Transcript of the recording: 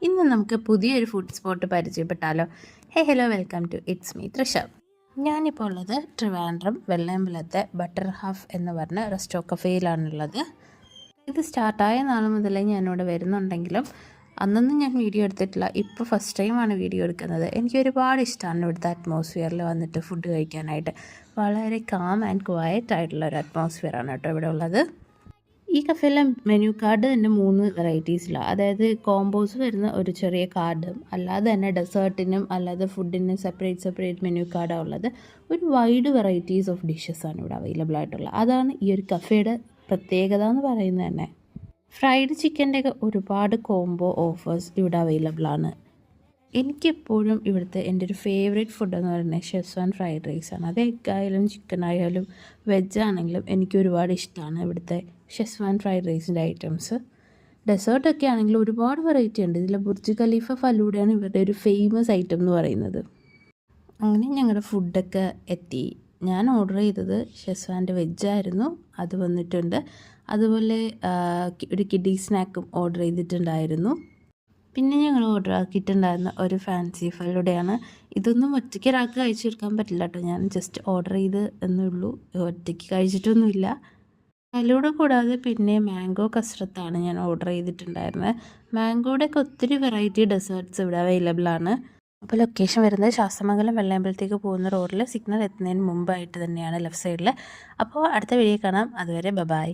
ഇന്ന് നമുക്ക് പുതിയൊരു ഫുഡ് സ്പോട്ട് പരിചയപ്പെട്ടാലോ? Hello, welcome to it's me Trisha. ഞാനിപ്പോൾ ഉള്ളത് ട്രിവാൻഡ്രം വെള്ളയമ്പലത്തെ ബട്ടർ ഹാഫ് എന്ന് പറഞ്ഞ റെസ്റ്റോ കഫേയിലാണുള്ളത്. ഇത് സ്റ്റാർട്ടായ നാൾ മുതലേ ഞാനിവിടെ വരുന്നുണ്ടെങ്കിലും അന്നൊന്നും ഞാൻ വീഡിയോ എടുത്തിട്ടില്ല. ഇപ്പോൾ ഫസ്റ്റ് ടൈമാണ് വീഡിയോ എടുക്കുന്നത്. എനിക്ക് ഒരുപാട് ഇഷ്ടമാണ് ഇവിടുത്തെ അറ്റ്മോസ്ഫിയറിൽ വന്നിട്ട് ഫുഡ് കഴിക്കാനായിട്ട്. വളരെ കാം ആൻഡ് ക്വയറ്റ് ആയിട്ടുള്ള ഒരു അറ്റ്മോസ്ഫിയറാണ് കേട്ടോ ഇവിടെ ഉള്ളത്. ഈ കഫേയിലെ മെനു കാർഡ് തന്നെ 3 വെറൈറ്റീസിലാണ്. അതായത് കോമ്പോസ് വരുന്ന ഒരു ചെറിയ കാർഡും അല്ലാതെ തന്നെ ഡെസേർട്ടിനും അല്ലാതെ ഫുഡിനും സെപ്പറേറ്റ് മെനു കാർഡാണ് ഉള്ളത്. ഒരു വൈഡ് വെറൈറ്റീസ് ഓഫ് ഡിഷസാണ് ഇവിടെ അവൈലബിൾ ആയിട്ടുള്ളത്. അതാണ് ഈ ഒരു കഫേയുടെ പ്രത്യേകത എന്ന് പറയുന്നത് തന്നെ. ഫ്രൈഡ് ചിക്കൻ്റെയൊക്കെ ഒരുപാട് കോംബോ ഓഫേഴ്സ് ഇവിടെ അവൈലബിൾ ആണ്. എനിക്കെപ്പോഴും ഇവിടുത്തെ എൻ്റെ ഒരു ഫേവറേറ്റ് ഫുഡ് എന്ന് പറയുന്നത് ഷെസ്വാൻ ഫ്രൈഡ് റൈസാണ്. അത് എഗ്ഗായാലും ചിക്കനായാലും വെജാണെങ്കിലും എനിക്ക് ഒരുപാട് ഇഷ്ടമാണ് ഇവിടുത്തെ ഷെസ്വാൻ ഫ്രൈഡ് റൈസിൻ്റെ ഐറ്റംസ്. ഡെസേർട്ടൊക്കെ ആണെങ്കിൽ ഒരുപാട് വെറൈറ്റി ഉണ്ട്. ഇതിൽ ബുർജ് ഖലീഫ ഫലൂഡയാണ് ഇവരുടെ ഒരു ഫേമസ് ഐറ്റം എന്ന് പറയുന്നത്. അങ്ങനെ ഞങ്ങളുടെ ഫുഡൊക്കെ എത്തി. ഞാൻ ഓർഡർ ചെയ്തത് ഷെസ്വാൻ്റെ വെജായിരുന്നു, അത് വന്നിട്ടുണ്ട്. അതുപോലെ ഒരു കിഡി സ്നാക്കും ഓർഡർ ചെയ്തിട്ടുണ്ടായിരുന്നു. പിന്നെ ഞങ്ങൾ ഓർഡർ ആക്കിയിട്ടുണ്ടായിരുന്ന ഒരു ഫാൻസി ഫലൂഡയാണ്. ഇതൊന്നും ഒറ്റയ്ക്ക് ഒരാൾക്ക് കഴിച്ചെടുക്കാൻ പറ്റില്ല കേട്ടോ. ഞാൻ ജസ്റ്റ് ഓർഡർ ചെയ്ത് എന്നുള്ളൂ, ഒറ്റയ്ക്ക് കഴിച്ചിട്ടൊന്നുമില്ല. ഫലൂഡ കൂടാതെ പിന്നെ മാംഗോ കസ്രത്താണ് ഞാൻ ഓർഡർ ചെയ്തിട്ടുണ്ടായിരുന്നത്. മാംഗോയുടെയൊക്കെ ഒത്തിരി വെറൈറ്റി ഡെസേർട്ട്സ് ഇവിടെ അവൈലബിൾ ആണ്. അപ്പോൾ ലൊക്കേഷൻ വരുന്നത് ശാസ്തമംഗലം വെള്ളയമ്പലത്തേക്ക് പോകുന്ന റോഡിൽ സിഗ്നൽ എത്തുന്നതിന് മുമ്പായിട്ട് തന്നെയാണ്, ലെഫ്റ്റ് സൈഡിൽ. അപ്പോൾ അടുത്ത വീഡിയോ കാണാം. അതുവരെ ബൈ.